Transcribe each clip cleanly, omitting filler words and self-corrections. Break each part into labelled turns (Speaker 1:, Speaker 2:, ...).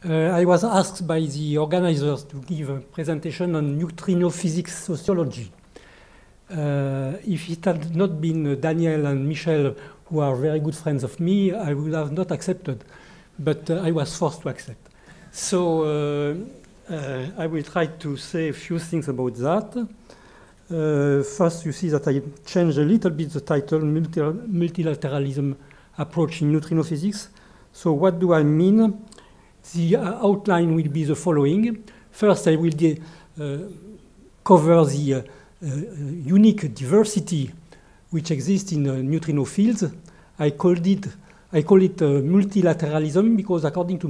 Speaker 1: I was asked by the organizers to give a presentation on neutrino physics sociology. If it had not been Daniel and Michel, who are very good friends of me, I would have not accepted, but I was forced to accept. So I will try to say a few things about that. First, you see that I changed a little bit the title, Multilateralism Approach in Neutrino Physics. So what do I mean? The outline will be the following. First, I will cover the unique diversity which exists in neutrino fields. I call it multilateralism because, according to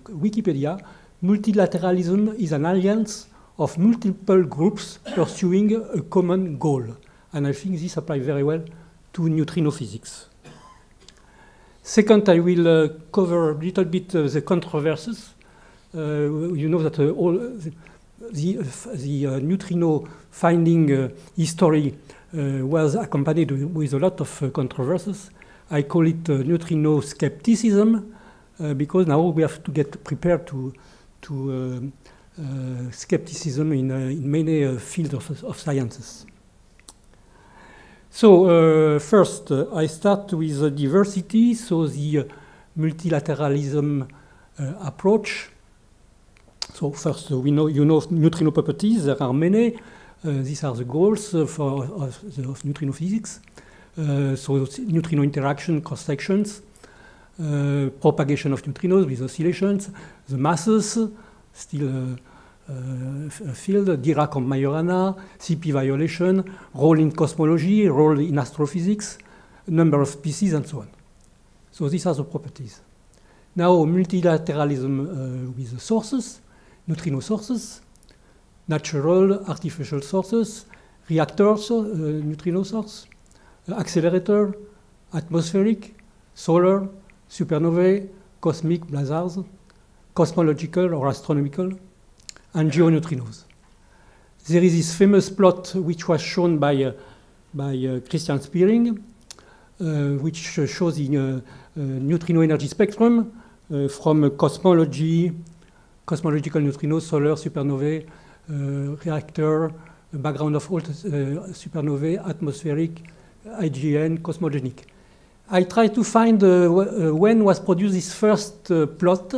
Speaker 1: Wikipedia, multilateralism is an alliance of multiple groups pursuing a common goal. And I think this applies very well to neutrino physics. Second, I will cover a little bit the controversies. You know that all the neutrino finding history was accompanied with a lot of controversies. I call it neutrino skepticism because now we have to get prepared to skepticism in many fields of sciences. So first, I start with diversity, so the multilateralism approach. So first, you know neutrino properties. There are many. These are the goals of neutrino physics. So neutrino interaction, cross sections, propagation of neutrinos with oscillations, the masses, still a field, Dirac and Majorana, CP violation, role in cosmology, role in astrophysics, number of species, and so on. So these are the properties. Now multilateralism with the sources, neutrino sources, natural, artificial sources, reactors, neutrino source, accelerator, atmospheric, solar, supernovae, cosmic blazars, cosmological or astronomical, and geoneutrinos. There is this famous plot which was shown by Christian Spiering, which shows the neutrino energy spectrum from cosmology, cosmological neutrinos, solar, supernovae, reactor, background of all supernovae, atmospheric, IGN, cosmogenic. I tried to find when was produced this first plot.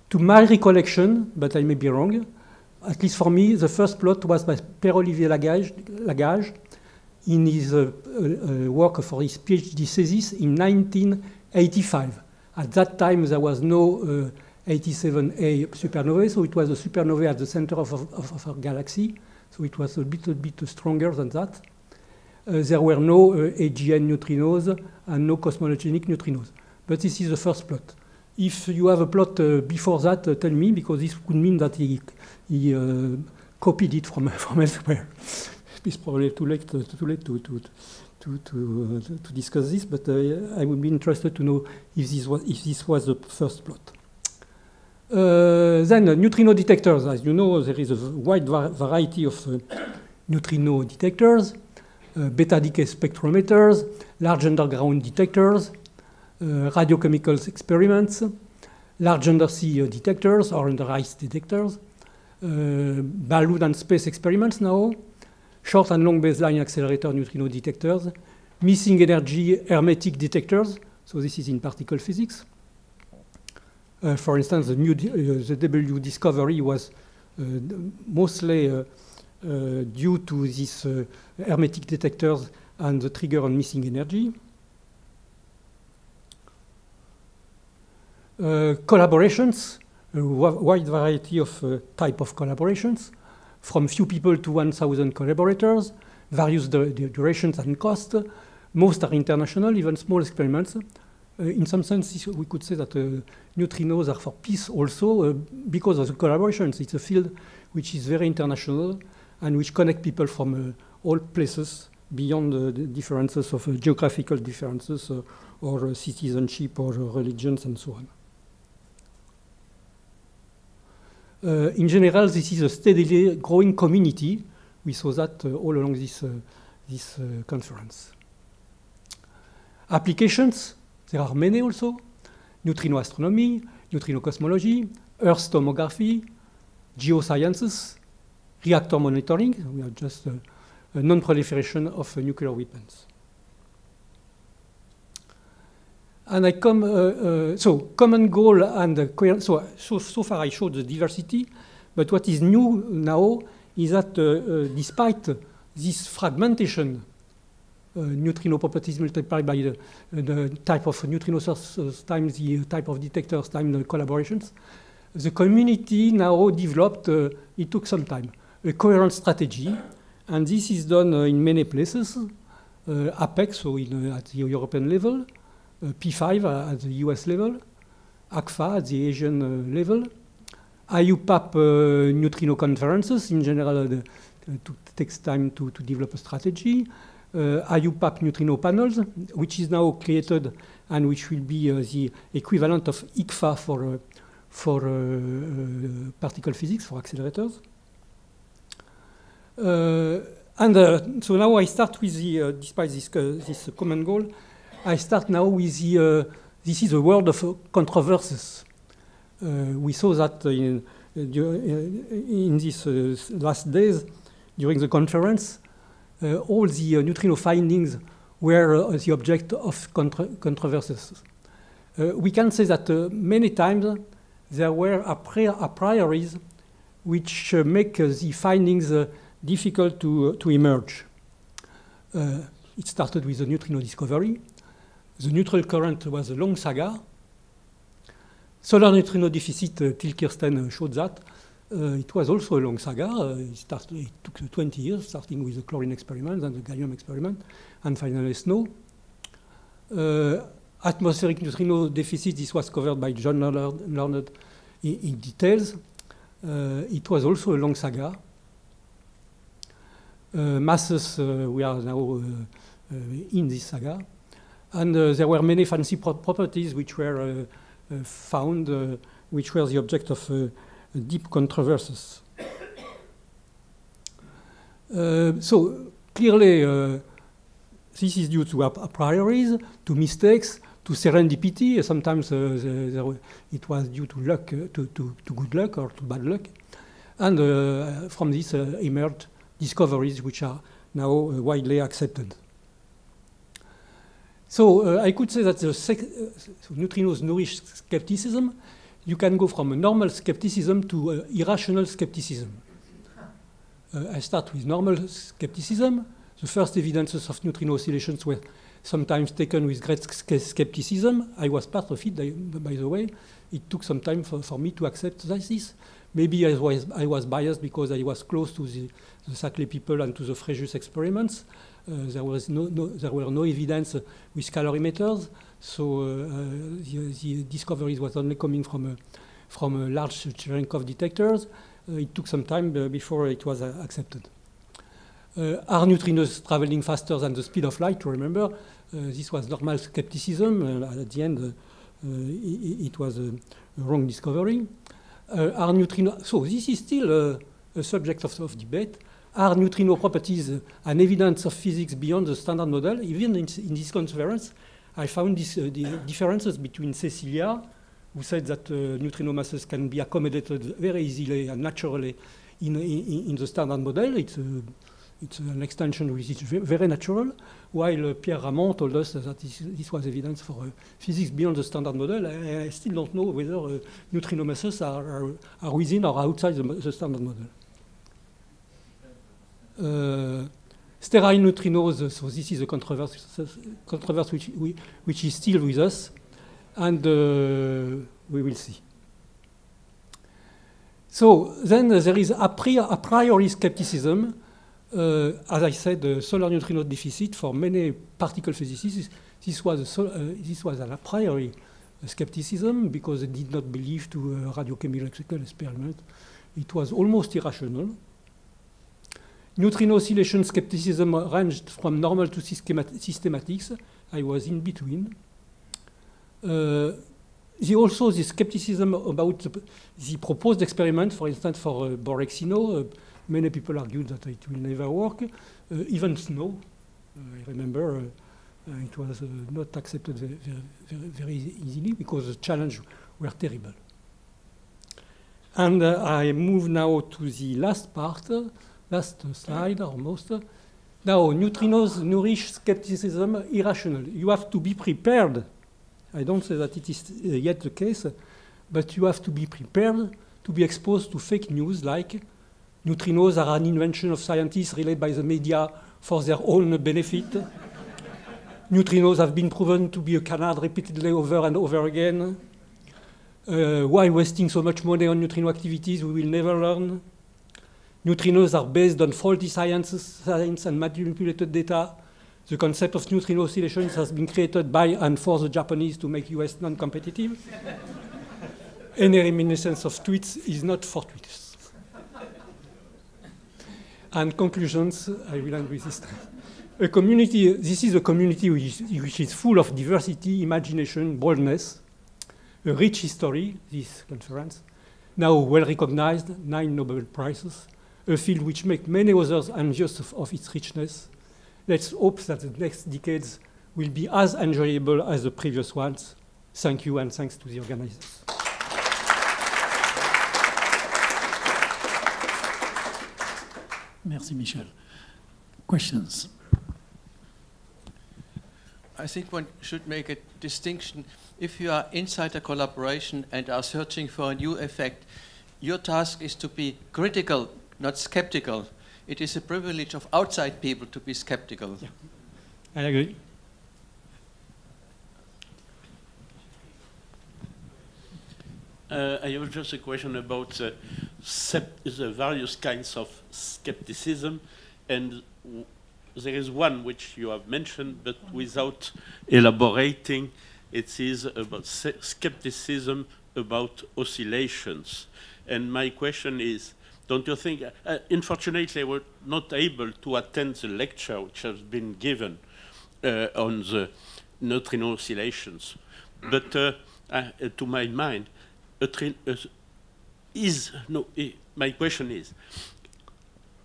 Speaker 1: To my recollection, but I may be wrong, at least for me, the first plot was by Père-Olivier Lagage in his work for his PhD thesis in 1985. At that time, there was no 87A supernovae, so it was a supernovae at the center of our galaxy, so it was a little bit stronger than that. There were no AGN neutrinos and no cosmogenic neutrinos. But this is the first plot. If you have a plot before that, tell me, because this could mean that he copied it from elsewhere. It's probably too late to discuss this, but I would be interested to know if this was the first plot. Then neutrino detectors. As you know, there is a wide variety of neutrino detectors, beta decay spectrometers, large underground detectors, radiochemical experiments, large undersea detectors or under ice detectors, balloon and space experiments now, short and long baseline accelerator neutrino detectors, missing energy hermetic detectors. So this is in particle physics. For instance, the W discovery was mostly due to these hermetic detectors and the trigger on missing energy. Collaborations, a wide variety of type of collaborations, from few people to 1,000 collaborators, various durations and cost. Most are international, even small experiments. In some sense, we could say that neutrinos are for peace also because of the collaborations. It's a field which is very international and which connect people from all places beyond the differences of geographical differences or citizenship or religions and so on. In general, this is a steadily growing community. We saw that all along this conference. Applications, there are many also. Neutrino astronomy, neutrino cosmology, Earth tomography, geosciences, reactor monitoring. We are just a non-proliferation of nuclear weapons. And I come, so common goal and coherence. So far I showed the diversity, but what is new now is that despite this fragmentation, neutrino properties multiplied by the type of neutrino sources times the type of detectors times the collaborations, the community now developed, it took some time, a coherent strategy, and this is done in many places, APEX, so at the European level, P5 at the US level, ACFA at the Asian level, IUPAP neutrino conferences, in general, it takes time to develop a strategy, IUPAP neutrino panels, which is now created and which will be the equivalent of ICFA for particle physics, for accelerators. So now I start with the, despite this common goal, I start now with the, this is a world of controversies. We saw that in these last days during the conference, all the neutrino findings were the object of controversies. We can say that many times there were a prioris which make the findings difficult to emerge. It started with the neutrino discovery. The neutral current was a long saga. Solar neutrino deficit, Till Kirsten showed that. It was also a long saga. It took 20 years, starting with the chlorine experiment and the gallium experiment, and finally SNO. Atmospheric neutrino deficit, this was covered by John Leonard in details. It was also a long saga. Masses, we are now in this saga. And there were many fancy properties which were found, which were the object of deep controversies. So clearly, this is due to a prioris, to mistakes, to serendipity. Sometimes it was due to luck, to good luck or to bad luck. And from this emerged discoveries which are now widely accepted. So I could say that the neutrinos nourish skepticism. You can go from a normal skepticism to irrational skepticism. I start with normal skepticism. The first evidences of neutrino oscillations were sometimes taken with great skepticism. I was part of it, by the way. It took some time for me to accept this. Maybe I was biased because I was close to the Saclay people and to the Frejus experiments. There were no evidence with calorimeters, so the discoveries was only coming from large Cherenkov detectors. It took some time before it was accepted. Are neutrinos traveling faster than the speed of light? Remember, this was normal skepticism. At the end, it was a wrong discovery. Are neutrino? So this is still a subject of debate. Are neutrino properties an evidence of physics beyond the standard model? Even in this conference, I found the differences between Cecilia, who said that neutrino masses can be accommodated very easily and naturally in the standard model. It's an extension which is very natural, while Pierre Ramon told us that this was evidence for physics beyond the standard model. I still don't know whether neutrino masses are within or outside the standard model. Sterile neutrinos, so this is a controversy which is still with us, and we will see. So then there is a priori skepticism. As I said, solar neutrino deficit for many particle physicists. This was a priori skepticism because they did not believe to a radiochemical experiment. It was almost irrational. Neutrino oscillation skepticism ranged from normal to systematics. I was in between. Also the skepticism about the proposed experiment, for instance, for Borexino. Many people argued that it will never work. Even SNO, I remember, it was not accepted very easily because the challenges were terrible. And I move now to the last part, last slide almost. Now, neutrinos nourish skepticism irrational. You have to be prepared. I don't say that it is yet the case, but you have to be prepared to be exposed to fake news like neutrinos are an invention of scientists relayed by the media for their own benefit. Neutrinos have been proven to be a canard repeatedly over and over again. Why wasting so much money on neutrino activities we will never learn. Neutrinos are based on faulty science and manipulated data. The concept of neutrino oscillations has been created by and for the Japanese to make US non-competitive. Any reminiscence of tweets is not fortuitous. And conclusions, I will end with this. A community, this is a community which is full of diversity, imagination, boldness, a rich history, this conference, now well recognized, 9 Nobel Prizes, a field which makes many others envious of its richness. Let's hope that the next decades will be as enjoyable as the previous ones. Thank you, and thanks to the organizers.
Speaker 2: Merci, Michel. Questions?
Speaker 3: I think one should make a distinction. If you are inside a collaboration and are searching for a new effect, your task is to be critical, not skeptical. It is a privilege of outside people to be skeptical.
Speaker 1: Yeah. I agree.
Speaker 4: I have just a question about the various kinds of skepticism, and there is one which you have mentioned, but without elaborating. It is about skepticism about oscillations. And my question is, don't you think, unfortunately I was not able to attend the lecture which has been given on the neutrino oscillations, but to my mind, my question is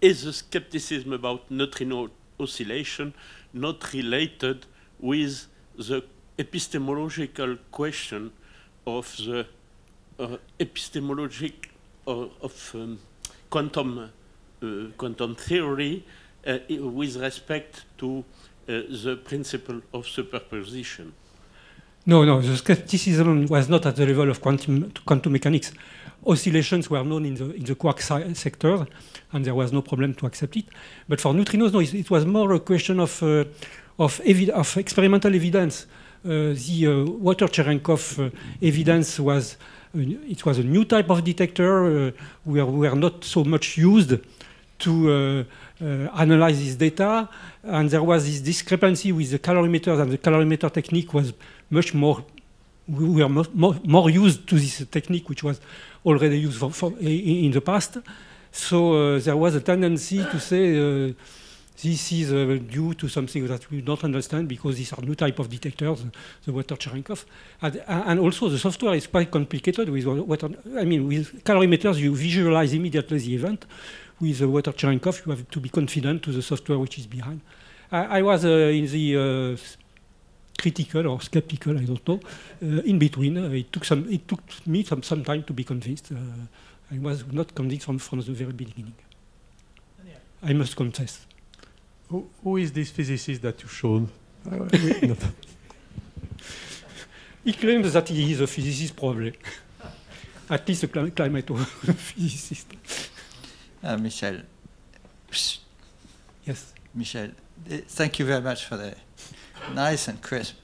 Speaker 4: the skepticism about neutrino oscillation not related with the epistemological question of the epistemology of quantum theory with respect to the principle of superposition?
Speaker 1: No, the skepticism was not at the level of quantum mechanics. Oscillations were known in the quark sector, and there was no problem to accept it. But for neutrinos, no, it was more a question of experimental evidence. The Wachter-Cherenkov evidence was it was a new type of detector. We were not so much used to analyze this data, and there was this discrepancy with the calorimeters, and the calorimeter technique was much more. We were more used to this technique, which was already used in the past. So there was a tendency to say this is due to something that we don't understand because these are new type of detectors, the Wachter-Cherenkov. And also the software is quite complicated with with calorimeters you visualize immediately the event. With the Wachter-Cherenkov you have to be confident to the software which is behind. I was in the critical or skeptical, I don't know, in between. It took me some time to be convinced. I was not convinced from the very beginning. I must confess.
Speaker 5: Who is this physicist that you showed?
Speaker 1: He claims that he is a physicist, probably. At least a climate physicist.
Speaker 6: Michel.
Speaker 1: Yes.
Speaker 6: Michel, thank you very much for the nice and crisp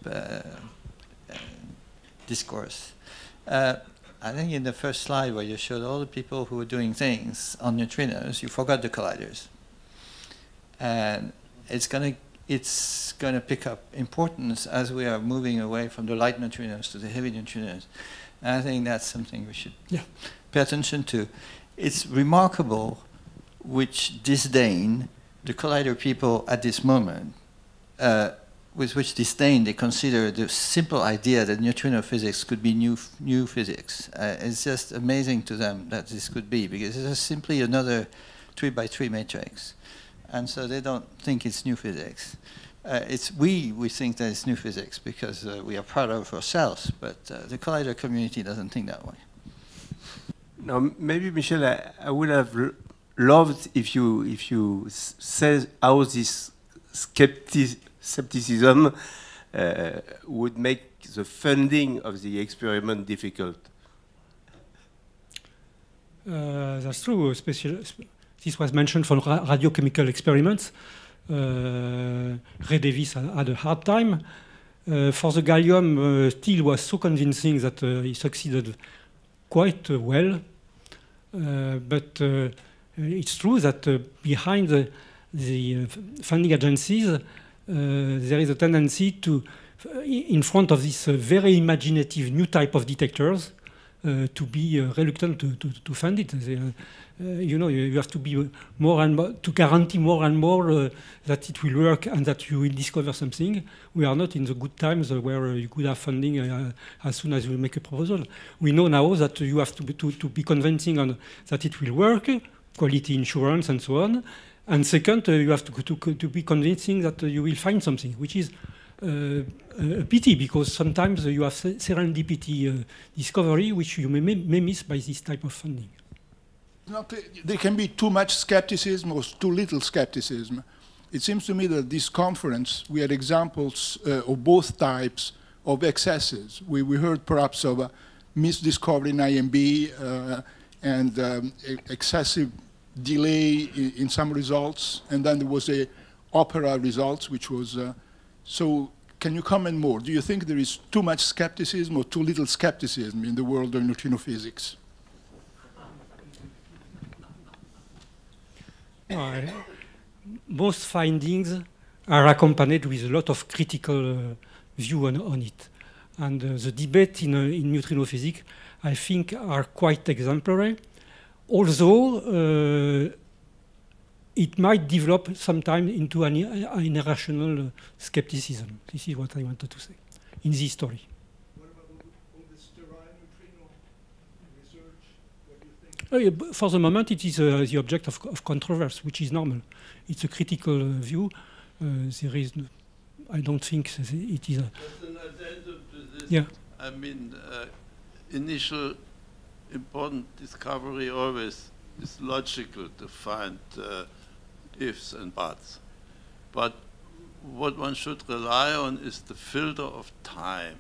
Speaker 6: discourse. I think in the first slide where you showed all the people who were doing things on neutrinos, you forgot the colliders. And it's going to pick up importance as we are moving away from the light neutrinos to the heavy neutrinos. And I think that's something we should pay attention to. It's remarkable which disdain the collider people at this moment, with which disdain they consider the simple idea that neutrino physics could be new physics. It's just amazing to them that this could be, because it's just simply another 3x3 matrix. And so they don't think it's new physics. We think that it's new physics because we are proud of ourselves, but the collider community doesn't think that way.
Speaker 7: Now, maybe, Michel, I would have loved if you said how this skepticism would make the funding of the experiment difficult.
Speaker 1: That's true. Especially, this was mentioned for radiochemical experiments. Ray Davis had a hard time. For the gallium, Steele was so convincing that he succeeded quite well. But it's true that behind the funding agencies, there is a tendency to, in front of this very imaginative new type of detectors, to be reluctant to fund it. You know, you have to be more and more, to guarantee more and more that it will work and that you will discover something. We are not in the good times where you could have funding as soon as you make a proposal. We know now that you have to be convincing on that it will work, quality insurance and so on. And second, you have to be convincing that you will find something, which is a pity, because sometimes you have serendipity discovery, which you may miss by this type of funding.
Speaker 8: There can be too much skepticism or too little skepticism. It seems to me that this conference, we had examples of both types of excesses. We heard perhaps of a misdiscovery in IMB and excessive delay in some results, and then there was a opera results, which was, so can you comment more? Do you think there is too much skepticism or too little skepticism in the world of neutrino physics?
Speaker 1: Most findings are accompanied with a lot of critical view on it. And the debate in neutrino physics, I think, are quite exemplary. Although it might develop sometime into an irrational skepticism. This is what I wanted to say in this story.
Speaker 8: What about all the sterile neutrino research? What do you think?
Speaker 1: For the moment, it is the object of controversy, which is normal. It's a critical view. There is, I don't think it is.
Speaker 9: As an addendum to this,
Speaker 1: Yeah.
Speaker 9: I mean, initial important discovery always is logical to find ifs and buts. But what one should rely on is the filter of time.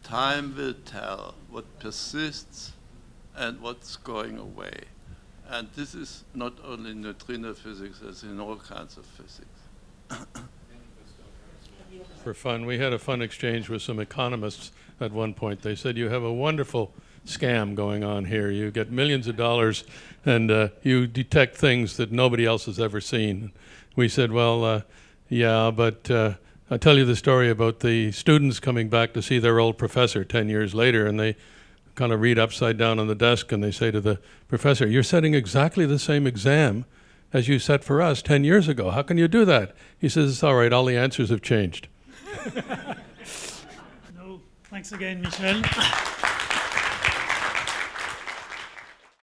Speaker 9: Time will tell what persists and what's going away. And this is not only in neutrino physics, as in all kinds of physics.
Speaker 5: For fun, we had a fun exchange with some economists at one point. They said, you have a wonderful scam going on here. You get millions of dollars and you detect things that nobody else has ever seen. We said, well, yeah, but I'll tell you the story about the students coming back to see their old professor 10 years later, and they kind of read upside down on the desk and they say to the professor, you're setting exactly the same exam as you set for us 10 years ago. How can you do that? He says, it's all right, all the answers have changed.
Speaker 2: No, thanks again, Michel.